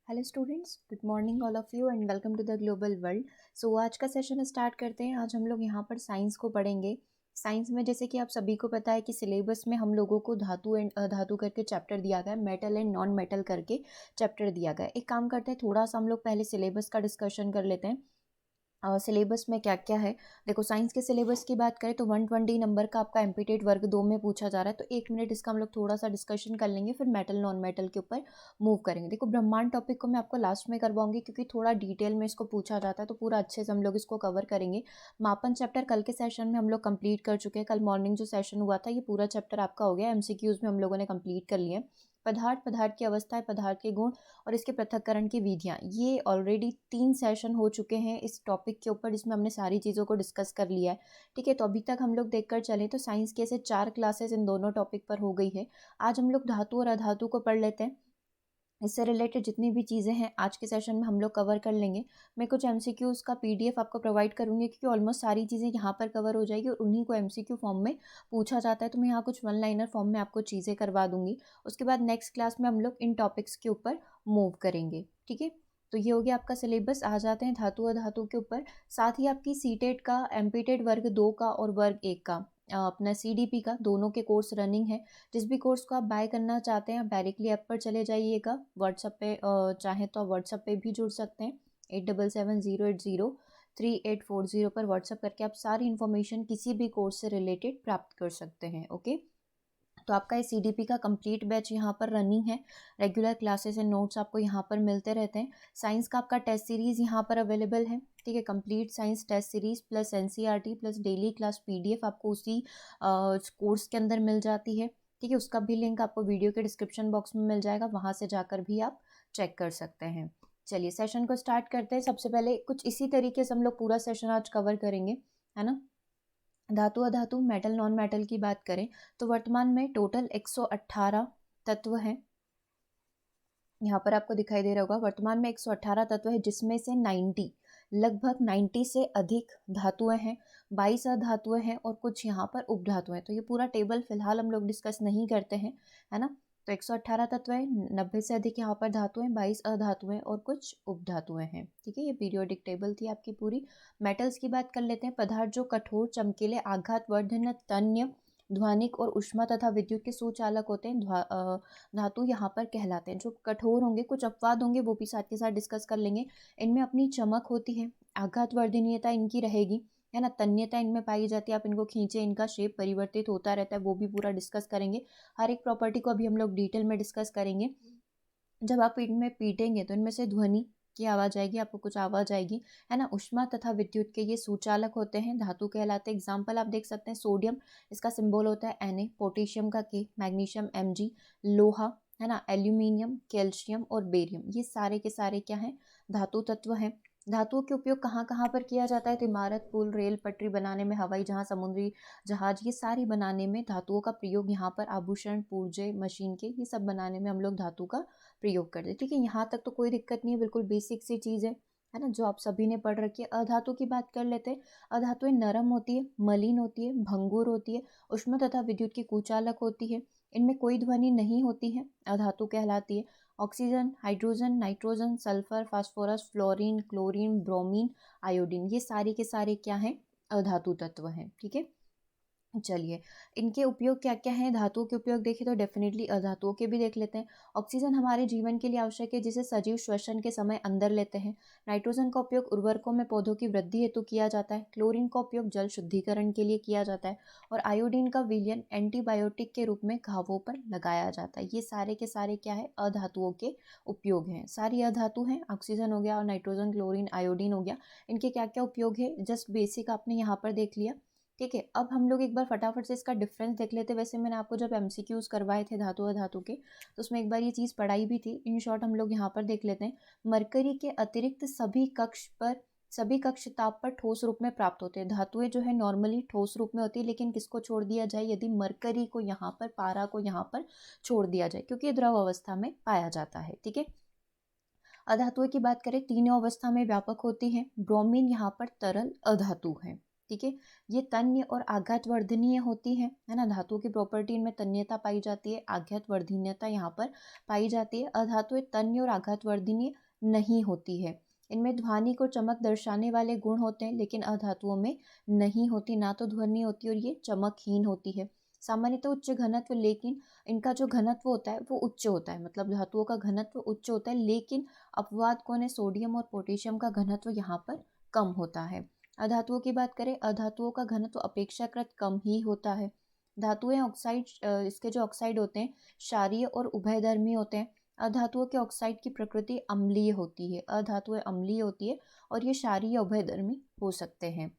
Hello students, good morning all of you and welcome to the global world. So आज का session start करते हैं। आज हम लोग यहाँ पर साइंस को पढ़ेंगे। साइंस में जैसे कि आप सभी को पता है कि सिलेबस में हम लोगों को धातु एंड अधातु करके चैप्टर दिया गया है, मेटल एंड नॉन मेटल करके चैप्टर दिया गया है। एक काम करते हैं, थोड़ा सा हम लोग पहले सिलेबस का डिस्कशन कर लेते हैं। सिलेबस में क्या क्या है। देखो, साइंस के सिलेबस की बात करें तो 120 नंबर का आपका एम्पीटेड वर्ग 2 में पूछा जा रहा है। तो 1 मिनट इसका हम लोग थोड़ा सा डिस्कशन कर लेंगे, फिर मेटल नॉन मेटल के ऊपर मूव करेंगे। देखो, ब्रह्मांड टॉपिक को मैं आपको लास्ट में करवाऊंगी क्योंकि थोड़ा डिटेल में इसको पूछा जाता है, तो पूरा अच्छे से हम लोग इसको कवर करेंगे। मापन चैप्टर कल के सेशन में हम लोग कंप्लीट कर चुके हैं। कल मॉर्निंग जो सेशन हुआ था, ये पूरा चैप्टर आपका हो गया। एमसीक्यूज में हम लोगों ने कंप्लीट कर लिया। पदार्थ, पदार्थ की अवस्थाएं, पदार्थ के गुण और इसके पृथक्करण की विधियाँ, ये ऑलरेडी 3 सेशन हो चुके हैं इस टॉपिक के ऊपर, जिसमें हमने सारी चीज़ों को डिस्कस कर लिया है। ठीक है, तो अभी तक हम लोग देखकर चले तो साइंस के ऐसे 4 क्लासेस इन दोनों टॉपिक पर हो गई है। आज हम लोग धातु और अधातु को पढ़ लेते हैं। इससे रिलेटेड जितनी भी चीज़ें हैं आज के सेशन में हम लोग कवर कर लेंगे। मैं कुछ एमसीक्यूज़ का पीडीएफ आपको प्रोवाइड करूंगी क्योंकि ऑलमोस्ट सारी चीज़ें यहाँ पर कवर हो जाएगी और उन्हीं को एमसीक्यू फॉर्म में पूछा जाता है। तो मैं यहाँ कुछ वन लाइनर फॉर्म में आपको चीज़ें करवा दूंगी। उसके बाद नेक्स्ट क्लास में हम लोग इन टॉपिक्स के ऊपर मूव करेंगे। ठीक है, तो ये हो गया आपका सिलेबस। आ जाते हैं धातु अधातु के ऊपर। साथ ही आपकी सीटेट का, एमपीटेड वर्ग 2 का और वर्ग 1 का, अपना सीडीपी का, दोनों के कोर्स रनिंग है। जिस भी कोर्स को आप बाय करना चाहते हैं, आप डायरेक्टली ऐप पर चले जाइएगा। व्हाट्सएप पे चाहे तो आप व्हाट्सएप पे भी जुड़ सकते हैं। 8770803840 पर व्हाट्सएप करके आप सारी इन्फॉर्मेशन किसी भी कोर्स से रिलेटेड प्राप्त कर सकते हैं। ओके, तो आपका ये सीडीपी का कंप्लीट बैच यहाँ पर रनिंग है। रेगुलर क्लासेस एंड नोट्स आपको यहाँ पर मिलते रहते हैं। साइंस का आपका टेस्ट सीरीज यहाँ पर अवेलेबल है। ठीक है, complete science test series plus NCERT plus daily class PDF आपको उसी कोर्स के अंदर मिल जाती है। ठीक है, उसका भी लिंक आपको वीडियो के डिस्क्रिप्शन बॉक्स में मिल जाएगा, वहाँ से जाकर भी आप चेक कर सकते हैं। चलिए सेशन को स्टार्ट करते हैं। सबसे पहले कुछ इसी तरीके से हम लोग पूरा सेशन आज कवर करेंगे, है ना। धातु अधातु, मेटल नॉन मेटल की बात करें तो वर्तमान में टोटल 118 तत्व हैं। यहाँ पर आपको दिखाई दे रहा होगा, वर्तमान में 118 तत्व है, जिसमें से 90, लगभग 90 से अधिक धातुएं हैं, 22 अधातुएं हैं और कुछ यहाँ पर उपधातुएं। तो ये पूरा टेबल फिलहाल हम लोग डिस्कस नहीं करते हैं, है ना। तो 118 तत्व है, 90 से अधिक यहाँ पर धातुएं, 22 अधातुएं और कुछ उपधातुएं हैं। ठीक है, ये पीरियोडिक टेबल थी आपकी पूरी। मेटल्स की बात कर लेते हैं। पदार्थ जो कठोर, चमकीले, आघातवर्धन, तन्य, ध्वनिक और ऊष्मा तथा विद्युत के सुचालक होते हैं, धातु यहाँ पर कहलाते हैं। जो कठोर होंगे, कुछ अपवाद होंगे, वो भी साथ के साथ डिस्कस कर लेंगे। इनमें अपनी चमक होती है, आघातवर्धनीयता इनकी रहेगी, है ना। तन्यता इनमें पाई जाती है, आप इनको खींचे, इनका शेप परिवर्तित होता रहता है, वो भी पूरा डिस्कस करेंगे। हर एक प्रॉपर्टी को अभी हम लोग डिटेल में डिस्कस करेंगे। जब आप इनमें पीटेंगे तो इनमें से ध्वनि की आवाज़ आएगी, आपको कुछ आवाज़ आएगी, है ना। ऊष्मा तथा विद्युत के ये सुचालक होते हैं, धातु कहलाते हैं। एग्जाम्पल आप देख सकते हैं, सोडियम, इसका सिंबल होता है Na, पोटेशियम का K, मैग्नीशियम Mg, लोहा, है ना, एल्यूमिनियम, कैल्शियम और बेरियम, ये सारे के सारे क्या हैं, धातु तत्व हैं। धातुओं के उपयोग कहाँ कहाँ पर किया जाता है, तो इमारत, पुल, रेल पटरी बनाने में, हवाई जहाज, समुद्री जहाज, ये सारी बनाने में धातुओं का प्रयोग यहाँ पर, आभूषण, पुर्जे, मशीन के, ये सब बनाने में हम लोग धातु का प्रयोग कर दे। ठीक है, यहाँ तक तो कोई दिक्कत नहीं है, बिल्कुल बेसिक सी चीज़ है ना, जो आप सभी ने पढ़ रखी है। अधातु की बात कर लेते हैं। अधातुएं नरम होती है, मलिन होती है, भंगुर होती है, उष्मा तथा विद्युत की कुचालक होती है, इनमें कोई ध्वनि नहीं होती है, अधातु कहलाती है। Oxygen, hydrogen, nitrogen, sulphur, phosphorus, fluorine, chlorine, bromine, iodine, ये सारे के सारे क्या हैं, अधातु तत्व हैं। ठीक है, चलिए इनके उपयोग क्या क्या हैं। धातुओं के उपयोग देखें तो डेफिनेटली अधातुओं के भी देख लेते हैं। ऑक्सीजन हमारे जीवन के लिए आवश्यक है, जिसे सजीव श्वसन के समय अंदर लेते हैं। नाइट्रोजन का उपयोग उर्वरकों में पौधों की वृद्धि हेतु किया जाता है। क्लोरीन का उपयोग जल शुद्धिकरण के लिए किया जाता है और आयोडीन का विलयन एंटीबायोटिक के रूप में घावों पर लगाया जाता है। ये सारे के सारे क्या है, अधातुओं के उपयोग हैं। सारी अधातु हैं, ऑक्सीजन हो गया और नाइट्रोजन, क्लोरीन, आयोडीन हो गया, इनके क्या क्या उपयोग है, जस्ट बेसिक आपने यहाँ पर देख लिया। ठीक है, अब हम लोग एक बार फटाफट से इसका डिफरेंस देख लेते हैं। वैसे मैंने आपको जब एमसीक्यूज करवाए थे धातु अधातु के, तो उसमें एक बार ये चीज़ पढ़ाई भी थी। इन शॉर्ट हम लोग यहाँ पर देख लेते हैं। मरकरी के अतिरिक्त सभी कक्ष ताप पर ठोस रूप में प्राप्त होते हैं। धातुएं जो है नॉर्मली ठोस रूप में होती है, लेकिन किसको छोड़ दिया जाए, यदि मरकरी को यहाँ पर, पारा को यहाँ पर छोड़ दिया जाए, क्योंकि ये द्रव अवस्था में पाया जाता है। ठीक है, अधातुओं की बात करें, तीनों अवस्था में व्यापक होती है। ब्रोमीन यहाँ पर तरल अधातु है। ठीक है। ये तन्य और आघात वर्धनीय होती है ना। धातुओं की प्रॉपर्टी इनमें तन्यता पाई जाती है, आघात वर्धनीयता यहाँ पर पाई जाती है। अधातुएं तन्य और आघात वर्धनीय नहीं होती है। इनमें ध्वनिक और चमक दर्शाने वाले गुण होते हैं, लेकिन अधातुओं में नहीं होती, ना तो ध्वनि होती और ये चमकहीन होती है। सामान्यतः उच्च घनत्व, लेकिन इनका जो घनत्व होता है वो उच्च होता है, मतलब धातुओं का घनत्व उच्च होता है, लेकिन अपवाद कौन है, सोडियम और पोटेशियम का घनत्व यहाँ पर कम होता है। अधातुओं की बात करें, अधातुओं का घनत्व अपेक्षाकृत कम ही होता है। धातुएं ऑक्साइड, इसके जो ऑक्साइड होते हैं क्षारीय और उभयधर्मी होते हैं। अधातुओं के ऑक्साइड की प्रकृति अम्लीय होती है, अधातुएं अम्लीय होती है और ये क्षारीय उभयधर्मी हो सकते हैं।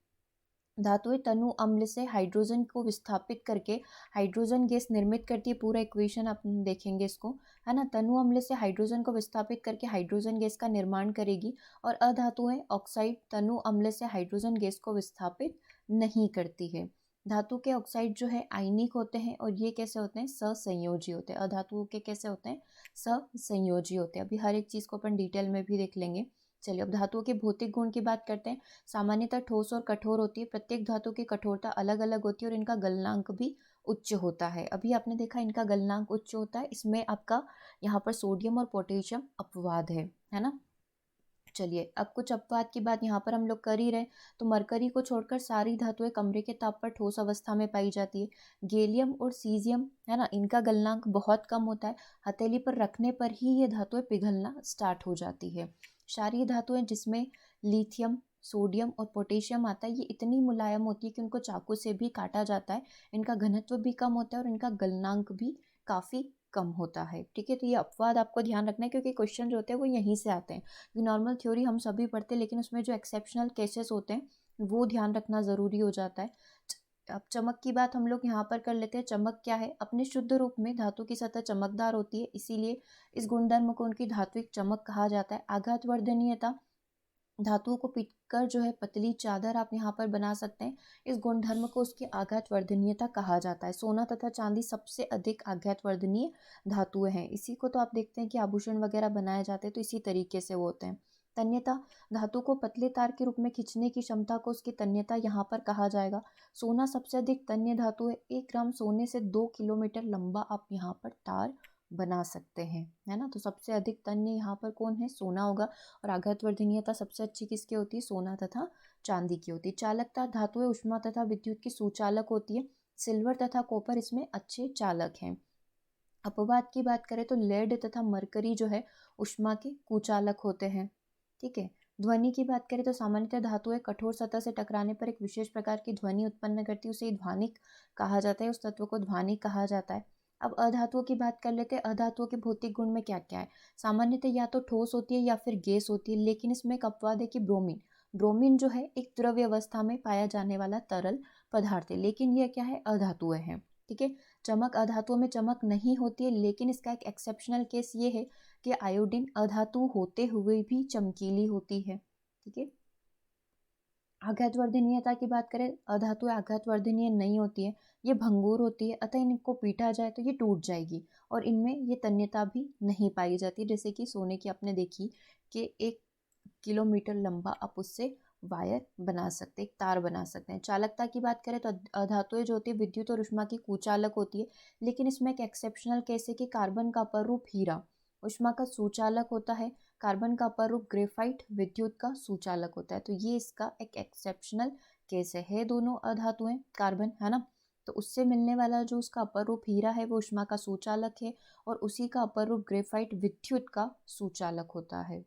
धातुएं तनु अम्ल से हाइड्रोजन को विस्थापित करके हाइड्रोजन गैस निर्मित करती है। पूरा इक्वेशन आप देखेंगे इसको, है ना। तनु अम्ल से हाइड्रोजन को विस्थापित करके हाइड्रोजन गैस का निर्माण करेगी, और अधातुएं ऑक्साइड तनु अम्ल से हाइड्रोजन गैस को विस्थापित नहीं करती है। धातु के ऑक्साइड जो है आयनिक होते हैं, और ये कैसे होते हैं, सहसंयोजी होते हैं। अधातुओं के कैसे होते हैं, सहसंयोजी होते हैं। अभी हर एक चीज़ को अपन डिटेल में भी देख लेंगे। चलिए अब धातुओं के भौतिक गुण की बात करते हैं। सामान्यतः ठोस और कठोर होती है। प्रत्येक धातु की कठोरता अलग अलग होती है और इनका गलनांक भी उच्च होता है। अभी आपने देखा इनका गलनांक उच्च होता है, इसमें आपका यहाँ पर सोडियम और पोटेशियम अपवाद है ना। चलिए अब कुछ अपवाद की बात यहाँ पर हम लोग कर ही रहे, तो मरकरी को छोड़कर सारी धातुएं कमरे के ताप पर ठोस अवस्था में पाई जाती है। गैलियम और सीजियम, है ना, इनका गलनांक बहुत कम होता है। हथेली पर रखने पर ही ये धातुएं पिघलना स्टार्ट हो जाती है। क्षारीय धातुएं जिसमें लिथियम, सोडियम और पोटेशियम आता है, ये इतनी मुलायम होती है कि उनको चाकू से भी काटा जाता है। इनका घनत्व भी कम होता है और इनका गलनांक भी काफ़ी कम होता है। ठीक है, तो ये अपवाद आपको ध्यान रखना है, क्योंकि क्वेश्चन जो होते हैं वो यहीं से आते हैं। नॉर्मल थ्योरी हम सभी पढ़ते हैं, लेकिन उसमें जो एक्सेप्शनल केसेस होते हैं वो ध्यान रखना ज़रूरी हो जाता है। अब चमक की बात हम लोग यहाँ पर कर लेते हैं। चमक क्या है, अपने शुद्ध रूप में धातु की सतह चमकदार होती है, इसीलिए इस गुणधर्म को उनकी धात्विक चमक कहा जाता है। आघात वर्धनीयता, धातुओं को पीटकर जो है पतली चादर आप यहाँ पर बना सकते हैं, इस गुणधर्म को उसकी आघात वर्धनीयता कहा जाता है। सोना तथा चांदी सबसे अधिक आघात वर्धनीय धातुएं हैं। इसी को तो आप देखते हैं कि आभूषण वगैरह बनाए जाते हैं, तो इसी तरीके से वो होते हैं। तन्यता, धातु को पतले तार के रूप में खींचने की क्षमता को उसकी तन्यता यहाँ पर कहा जाएगा। सोना सबसे अधिक तन्य धातु है। 1 ग्राम सोने से 2 किलोमीटर लंबा आप यहाँ पर तार बना सकते हैं, है ना। तो सबसे अधिक तन्य यहाँ पर कौन है, सोना होगा। और आघात वर्धनीयता सबसे अच्छी किसकी होती है, सोना तथा चांदी की होती है। चालकता, धातुएं उष्मा तथा विद्युत की सुचालक होती है। सिल्वर तथा कॉपर इसमें अच्छे चालक हैं। अपवाद की बात करें तो लेड तथा मरकरी जो है उष्मा के कुचालक होते हैं। ठीक है। ध्वनि की बात करें तो सामान्यतः धातुएं कठोर सतह से टकराने पर एक विशेष प्रकार की ध्वनि उत्पन्न करती है, उसे ध्वनिक कहा जाता है, उस तत्व को ध्वनिक कहा जाता है। अब अधातुओं की बात कर लेते हैं। अधातुओं के भौतिक गुण में क्या क्या है, सामान्यतः या तो ठोस होती है या फिर गैस होती है, लेकिन इसमें एक अपवाद है कि ब्रोमीन, ब्रोमीन जो है एक द्रव्य अवस्था में पाया जाने वाला तरल पदार्थ है, लेकिन यह क्या है, अधातुएं हैं। ठीक है। चमक, अधातुओं में चमक नहीं होती है, लेकिन इसका एक एक्सेप्शनल केस ये है कि आयोडीन अधातु होते हुए भी चमकीली होती है। ठीक है। आघात वर्धनीयता की बात करें, अधातु आघात वर्धनीय नहीं होती है, ये भंगुर होती है, अतः इनको पीटा जाए तो ये टूट जाएगी, और इनमें ये तन्यता भी नहीं पाई जाती, जैसे कि सोने की आपने देखी कि 1 किलोमीटर लंबा आप उससे वायर बना सकते, एक तार बना सकते हैं। चालकता की बात करें तो अधातुएं जो होती है विद्युत और उष्मा की कुचालक होती है, लेकिन इसमें एक एक्सेप्शनल केस है कि कार्बन का अपरूप हीरा उष्मा का सुचालक होता है, कार्बन का अपरूप ग्रेफाइट विद्युत का सुचालक होता है। तो ये इसका एक एक्सेप्शनल केस है दोनों अधातुएं कार्बन, है ना। तो उससे मिलने वाला जो उसका अपरूप हीरा है वो उष्मा का सुचालक है, और उसी का अपरूप ग्रेफाइट विद्युत का सुचालक होता है।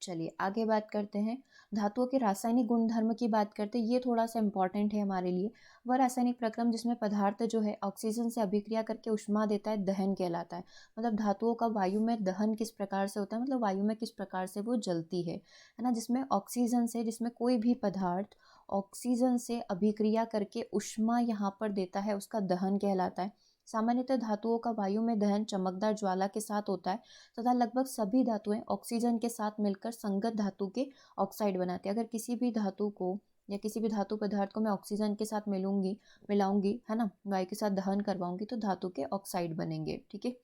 चलिए आगे बात करते हैं। धातुओं के रासायनिक गुणधर्म की बात करते हैं, ये थोड़ा सा इंपॉर्टेंट है हमारे लिए। वह रासायनिक प्रक्रम जिसमें पदार्थ जो है ऑक्सीजन से अभिक्रिया करके उष्मा देता है, दहन कहलाता है। मतलब धातुओं का वायु में दहन किस प्रकार से होता है, मतलब वायु में किस प्रकार से वो जलती है ना। जिसमें ऑक्सीजन से, जिसमें कोई भी पदार्थ ऑक्सीजन से अभिक्रिया करके उष्मा यहाँ पर देता है, उसका दहन कहलाता है। सामान्यतः धातुओं का वायु में दहन चमकदार ज्वाला के साथ होता है, तथा लगभग सभी धातुएं ऑक्सीजन के साथ मिलकर संगत धातु के ऑक्साइड बनाते हैं। अगर किसी भी धातु को या किसी भी धातु पदार्थ को मैं ऑक्सीजन के साथ मिलाऊंगी, है ना, वायु के साथ दहन करवाऊंगी, तो धातु के ऑक्साइड बनेंगे। ठीक है।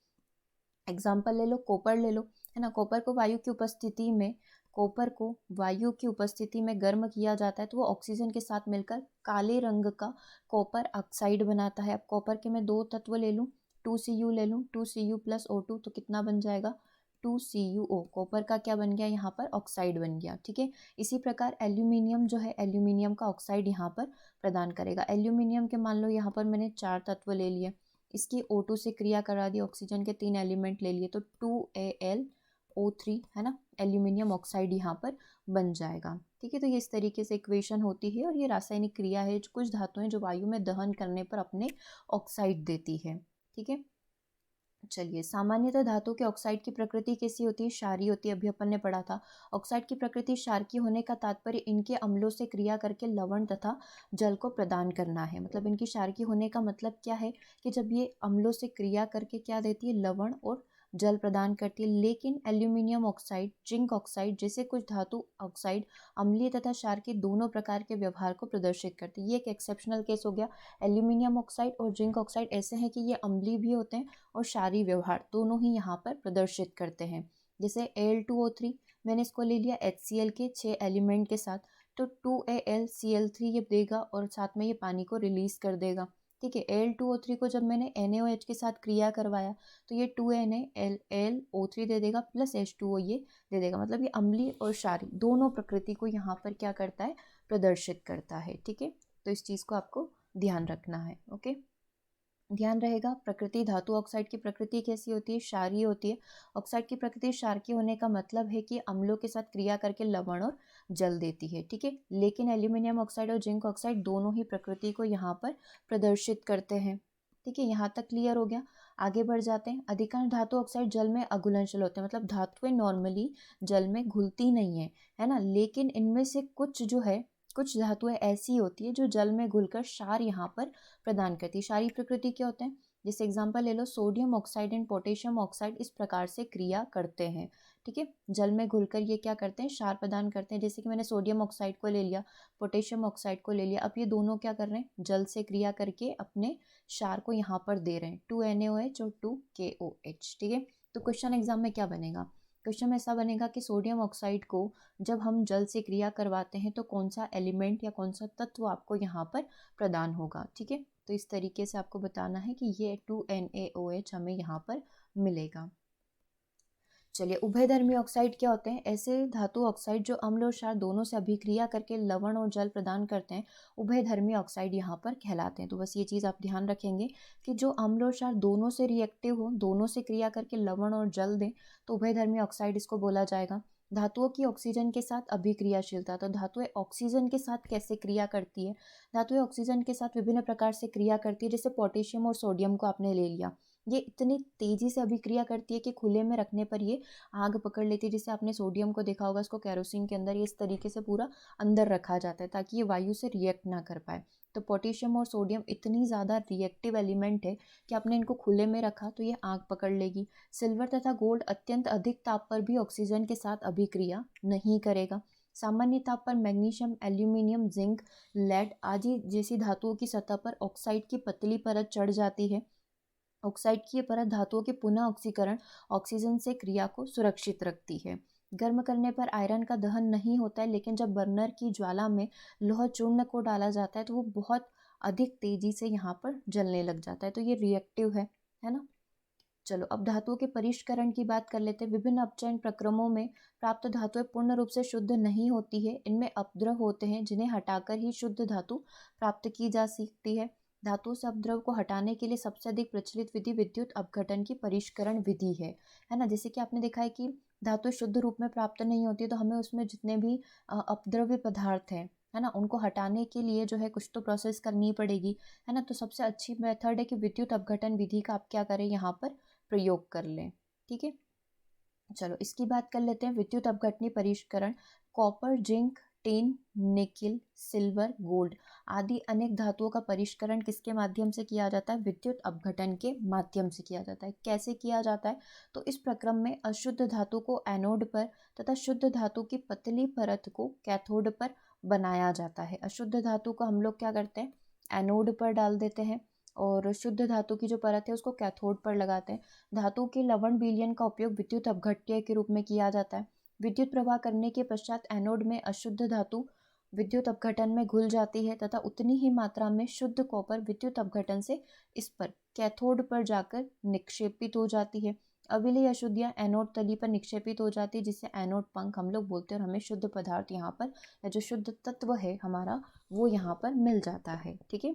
एग्जाम्पल ले लो, कॉपर ले लो, है ना। कॉपर को वायु की उपस्थिति में कॉपर को वायु की उपस्थिति में गर्म किया जाता है तो वो ऑक्सीजन के साथ मिलकर काले रंग का कॉपर ऑक्साइड बनाता है। अब कॉपर के मैं 2 तत्व ले लूँ, 2Cu ले लूँ, 2Cu + O2 तो कितना बन जाएगा 2CuO। कॉपर का क्या बन गया यहाँ पर ऑक्साइड बन गया। ठीक है, इसी प्रकार एल्यूमिनियम जो है, एल्यूमिनियम का ऑक्साइड यहाँ पर प्रदान करेगा। एल्यूमिनियम के मान लो यहाँ पर मैंने 4 तत्व ले लिए, इसकी O2 से क्रिया करा दी, ऑक्सीजन के 3 एलिमेंट ले लिए तो 2AlO3 है ना, एल्यूमिनियम ऑक्साइड यहाँ पर बन जाएगा। ठीक है, तो ये इस तरीके से इक्वेशन होती है और ये रासायनिक क्रिया है। कुछ धातुएं जो वायु में दहन करने पर अपने ऑक्साइड देती है। ठीक है, चलिए, सामान्यतः धातु के ऑक्साइड की प्रकृति कैसी होती है, क्षारीय होती है। अभी अपन ने पढ़ा था ऑक्साइड की प्रकृति क्षारकीय होने का तात्पर्य इनके अम्लों से क्रिया करके लवण तथा जल को प्रदान करना है। मतलब इनकी क्षारकीय होने का मतलब क्या है कि जब ये अम्लों से क्रिया करके क्या देती है, लवण और जल प्रदान करती है। लेकिन एल्यूमिनियम ऑक्साइड, जिंक ऑक्साइड जैसे कुछ धातु ऑक्साइड अम्लीय तथा क्षारकीय दोनों प्रकार के व्यवहार को प्रदर्शित करती है। ये एक एक्सेप्शनल केस हो गया। एल्यूमिनियम ऑक्साइड और जिंक ऑक्साइड ऐसे हैं कि ये अम्लीय भी होते हैं और क्षारीय व्यवहार दोनों ही यहाँ पर प्रदर्शित करते हैं। जैसे Al2O3 मैंने इसको ले लिया HCl के 6 एलिमेंट के साथ, तो 2AlCl3 ये देगा और साथ में ये पानी को रिलीज कर देगा। ठीक है, Al2O3 को जब मैंने NaOH के साथ क्रिया करवाया तो ये 2NaLO3 दे देगा प्लस H2O ये दे देगा। मतलब ये अम्लीय और क्षारीय दोनों प्रकृति को यहाँ पर क्या करता है, प्रदर्शित करता है। ठीक है, तो इस चीज़ को आपको ध्यान रखना है। ओके, ध्यान रहेगा। प्रकृति, धातु ऑक्साइड की प्रकृति कैसी होती है, क्षारीय होती है। ऑक्साइड की प्रकृति क्षारकीय होने का मतलब है कि अम्लों के साथ क्रिया करके लवण और जल देती है। ठीक है, लेकिन एल्यूमिनियम ऑक्साइड और जिंक ऑक्साइड दोनों ही प्रकृति को यहाँ पर प्रदर्शित करते हैं। ठीक है, यहाँ तक क्लियर हो गया। आगे बढ़ जाते हैं। अधिकांश धातु ऑक्साइड जल में अघुलनशील होते हैं, मतलब धातुएं नॉर्मली जल में घुलती नहीं है ना, लेकिन इनमें से कुछ जो है, कुछ धातुएं ऐसी होती है जो जल में घुलकर क्षार यहाँ पर प्रदान करती है। क्षारीय प्रकृति क्या होते हैं, जैसे एग्जांपल ले लो, sodium oxide and potassium oxide इस प्रकार से क्रिया करते हैं। ठीक है, जल में घुलकर ये क्या करते हैं, क्षार प्रदान करते हैं। जैसे कि मैंने सोडियम ऑक्साइड को ले लिया, पोटेशियम ऑक्साइड को ले लिया, अब ये दोनों क्या कर रहे हैं, जल से क्रिया करके अपने क्षार को यहाँ पर दे रहे हैं, 2NaOH और 2KOH। ठीक है, तो क्वेश्चन एग्जाम में क्या बनेगा, क्वेश्चन में ऐसा बनेगा कि सोडियम ऑक्साइड को जब हम जल से क्रिया करवाते हैं तो कौन सा एलिमेंट या कौन सा तत्व आपको यहाँ पर प्रदान होगा। ठीक है, तो इस तरीके से आपको बताना है कि ये 2NaOH हमें यहाँ पर मिलेगा। चलिए, उभयधर्मी ऑक्साइड क्या होते हैं, ऐसे धातु ऑक्साइड जो अम्ल और क्षार दोनों से अभिक्रिया करके लवण और जल प्रदान करते हैं, उभयधर्मी ऑक्साइड यहाँ पर कहलाते हैं। तो बस ये चीज़ आप ध्यान रखेंगे कि जो अम्ल और क्षार दोनों से रिएक्टिव हो, दोनों से क्रिया करके लवण और जल दें, तो उभयधर्मी ऑक्साइड इसको बोला जाएगा। धातुओं की ऑक्सीजन के साथ अभिक्रियाशीलता, तो धातुएं ऑक्सीजन के साथ कैसे क्रिया करती है, धातुएं ऑक्सीजन के साथ विभिन्न प्रकार से क्रिया करती है। जैसे पोटेशियम और सोडियम को आपने ले लिया, ये इतनी तेजी से अभिक्रिया करती है कि खुले में रखने पर ये आग पकड़ लेती है। जैसे आपने सोडियम को देखा होगा, इसको केरोसिन के अंदर ये इस तरीके से पूरा अंदर रखा जाता है ताकि ये वायु से रिएक्ट ना कर पाए। तो पोटेशियम और सोडियम इतनी ज़्यादा रिएक्टिव एलिमेंट है कि आपने इनको खुले में रखा तो ये आग पकड़ लेगी। सिल्वर तथा गोल्ड अत्यंत अधिक ताप पर भी ऑक्सीजन के साथ अभिक्रिया नहीं करेगा। सामान्य ताप पर मैग्नीशियम, एल्यूमिनियम, जिंक, लेड आदि जैसी धातुओं की सतह पर ऑक्साइड की पतली परत चढ़ जाती है। ऑक्साइड की ये परत धातुओं के पुनः ऑक्सीकरण, ऑक्सीजन से क्रिया को सुरक्षित रखती है। गर्म करने पर आयरन का दहन नहीं होता है, लेकिन जब बर्नर की ज्वाला में लोह चूर्ण को डाला जाता है तो वो बहुत अधिक तेजी से यहाँ पर जलने लग जाता है। तो ये रिएक्टिव है ना। चलो, अब धातुओं के परिष्करण की बात कर लेते हैं। विभिन्न अपचयन प्रक्रमों में प्राप्त धातुएं पूर्ण रूप से शुद्ध नहीं होती है, इनमें अपद्रव होते हैं जिन्हें हटाकर ही शुद्ध धातु प्राप्त की जा सकती है। धातुओं से अपद्रव को हटाने के लिए सबसे अधिक प्रचलित विधि विद्युत अपघटन की परिष्करण विधि है ना। जैसे कि आपने देखा है कि धातु शुद्ध रूप में प्राप्त नहीं होती, तो हमें उसमें जितने भी अपद्रव्य पदार्थ हैं, है ना, उनको हटाने के लिए जो है कुछ तो प्रोसेस करनी पड़ेगी, है ना। तो सबसे अच्छी मेथड है कि विद्युत अपघटन विधि का आप क्या करें, यहाँ पर प्रयोग कर लें। ठीक है, चलो इसकी बात कर लेते हैं। विद्युत अपघटनी परिष्करण copper, zinc, tin, nickel, silver, gold आदि अनेक धातुओं का परिष्करण किसके माध्यम से किया जाता है, विद्युत अपघटन के माध्यम से किया जाता है। कैसे किया जाता है, तो इस प्रक्रम में अशुद्ध धातु को एनोड पर तथा शुद्ध धातु की पतली परत को कैथोड पर बनाया जाता है। अशुद्ध धातु को हम लोग क्या करते हैं, एनोड पर डाल देते हैं और शुद्ध धातु की जो परत है उसको कैथोड पर लगाते हैं। धातु के लवण विलयन का उपयोग विद्युत अपघट्य के रूप में किया जाता है। विद्युत प्रवाह करने के पश्चात एनोड में अशुद्ध धातु विद्युत अपघटन में घुल जाती है तथा उतनी ही मात्रा में शुद्ध कॉपर विद्युत अपघटन से इस पर कैथोड पर जाकर निक्षेपित हो जाती है। अविलेय अशुद्धियां एनोड तली पर निक्षेपित हो जाती है, जिससे एनोड पंख हम लोग बोलते हैं, और हमें शुद्ध पदार्थ यहाँ पर या जो शुद्ध तत्व है हमारा वो यहाँ पर मिल जाता है। ठीक है,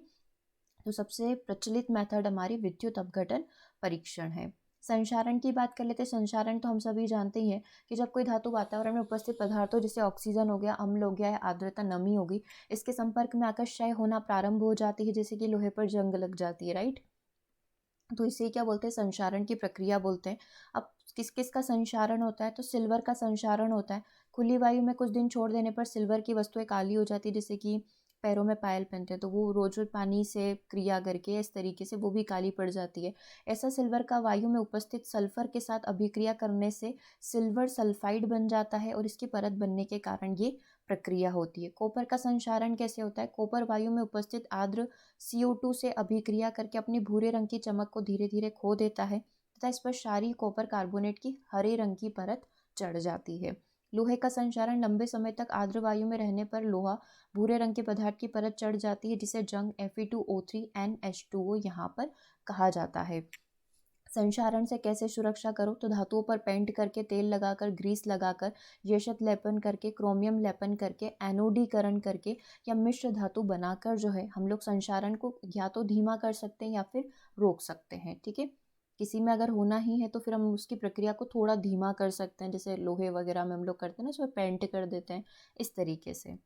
तो सबसे प्रचलित मेथड हमारी विद्युत अपघटन परीक्षण है। संचारण की बात कर लेते हैं। संचारण तो हम सभी जानते ही हैं कि जब कोई धातु वातावरण में उपस्थित पदार्थों जैसे ऑक्सीजन हो गया, अम्ल हो गया या आर्द्रता नमी होगी, इसके संपर्क में आकर क्षय होना प्रारंभ हो जाती है, जैसे कि लोहे पर जंग लग जाती है, राइट। तो इसे क्या बोलते हैं, संचारण की प्रक्रिया बोलते हैं। अब किस किस का संचारण होता है, तो सिल्वर का संचारण होता है। खुली वायु में कुछ दिन छोड़ देने पर सिल्वर की वस्तुएं काली हो जाती है, जैसे कि पैरों में पायल पहनते हैं तो वो रोज रोज पानी से क्रिया करके इस तरीके से वो भी काली पड़ जाती है। ऐसा सिल्वर का वायु में उपस्थित सल्फर के साथ अभिक्रिया करने से सिल्वर सल्फाइड बन जाता है और इसकी परत बनने के कारण ये प्रक्रिया होती है। कॉपर का संचारण कैसे होता है, कॉपर वायु में उपस्थित आर्द्र CO2 से अभिक्रिया करके अपनी भूरे रंग की चमक को धीरे धीरे खो देता है तथा इस पर क्षारीय कॉपर कार्बोनेट की हरे रंग की परत चढ़ जाती है। लोहे का संचारण लंबे समय तक आर्द्र वायु में रहने पर लोहा भूरे रंग के पदार्थ की परत चढ़ जाती है, जिसे जंग Fe2O3NH2O यहाँ पर कहा जाता है। संचारण से कैसे सुरक्षा करो, तो धातुओं पर पेंट करके, तेल लगाकर, ग्रीस लगाकर, यशत लेपन करके, क्रोमियम लेपन करके, एनोडीकरण करके या मिश्र धातु बनाकर जो है हम लोग संचारण को या तो धीमा कर सकते हैं या फिर रोक सकते हैं। ठीक है, किसी में अगर होना ही है तो फिर हम उसकी प्रक्रिया को थोड़ा धीमा कर सकते हैं, जैसे लोहे वगैरह में हम लोग करते हैं ना, उसमें पेंट कर देते हैं इस तरीके से।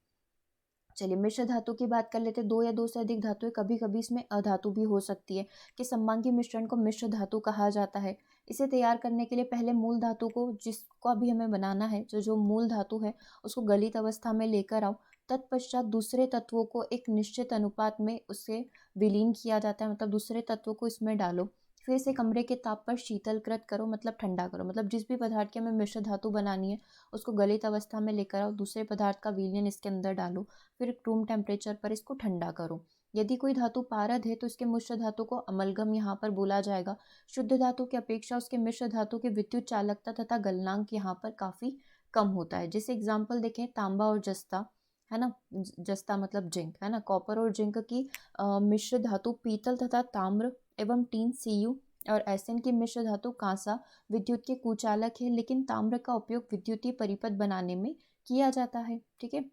चलिए मिश्र धातु की बात कर लेते हैं। दो या दो से अधिक धातुएं, कभी कभी इसमें अधातु भी हो सकती है, कि सममांगी मिश्रण को मिश्र धातु कहा जाता है। इसे तैयार करने के लिए पहले मूल धातु को, जिसको अभी हमें बनाना है, जो मूल धातु है उसको गलित अवस्था में लेकर आओ। तत्पश्चात दूसरे तत्वों को एक निश्चित अनुपात में उससे विलीन किया जाता है, मतलब दूसरे तत्वों को इसमें डालो। फिर इसे कमरे के ताप पर शीतलकृत करो, मतलब ठंडा करो। मतलब जिस भी पदार्थ की हमें मिश्र धातु बनानी है उसको गलित अवस्था में लेकर आओ, दूसरे पदार्थ का विलयन इसके अंदर डालो, फिर रूम टेम्परेचर पर इसको ठंडा करो। यदि कोई धातु पारद है तो इसके मिश्र धातु को अमलगम यहाँ पर बोला जाएगा। शुद्ध धातु की अपेक्षा उसके मिश्र धातु की विद्युत चालकता तथा गलनांक यहाँ पर काफी कम होता है। जैसे एग्जाम्पल देखें, तांबा और जस्ता, है ना, जस्ता मतलब जिंक, है ना, कॉपर और जिंक की मिश्र धातु पीतल तथा ताम्र एवं टीन Cu और एसएन की मिश्र धातु कांसा विद्युत के कुचालक है, लेकिन ताम्र का उपयोग विद्युतीय परिपथ बनाने में किया जाता है। ठीक है,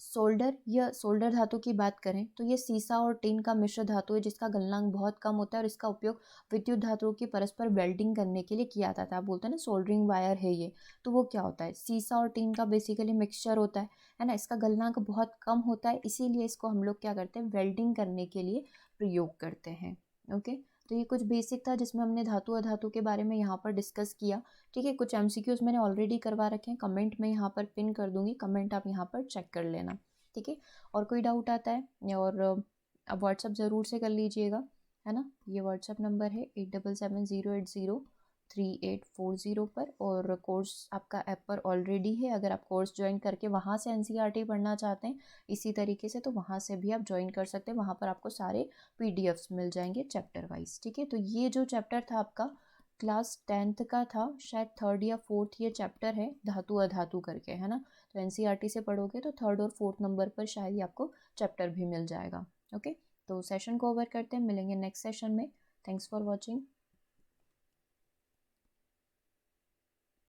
सोल्डर या सोल्डर धातु की बात करें तो ये सीसा और टिन का मिश्र धातु है, जिसका गलनांक बहुत कम होता है और इसका उपयोग विद्युत धातुओं की परस्पर वेल्डिंग करने के लिए किया जाता है। आप बोलते हैं ना सोल्डरिंग वायर है ये, तो वो क्या होता है, सीसा और टिन का बेसिकली मिक्सचर होता है ना। इसका गलनांक बहुत कम होता है, इसीलिए इसको हम लोग क्या करते हैं, वेल्डिंग करने के लिए प्रयोग करते हैं। ओके, तो ये कुछ बेसिक था जिसमें हमने धातु अधातु के बारे में यहाँ पर डिस्कस किया। ठीक है, कुछ MCQs मैंने ऑलरेडी करवा रखे हैं, कमेंट में यहाँ पर पिन कर दूंगी, कमेंट आप यहाँ पर चेक कर लेना। ठीक है, और कोई डाउट आता है और अब व्हाट्सअप ज़रूर से कर लीजिएगा, है ना। ये व्हाट्सअप नंबर है 8770803840 पर, और कोर्स आपका ऐप पर ऑलरेडी है। अगर आप कोर्स ज्वाइन करके वहाँ से NCERT पढ़ना चाहते हैं इसी तरीके से, तो वहाँ से भी आप ज्वाइन कर सकते हैं। वहाँ पर आपको सारे PDFs मिल जाएंगे चैप्टर वाइज। ठीक है, तो ये जो चैप्टर था आपका क्लास 10th का था, शायद 3rd या 4th ये चैप्टर है, धातु अधातु करके, है ना। तो NCERT से पढ़ोगे तो 3rd और 4th नंबर पर शायद ही आपको चैप्टर भी मिल जाएगा। ओके, तो सेशन को ओवर करते हैं, मिलेंगे नेक्स्ट सेशन में। Thanks for watching.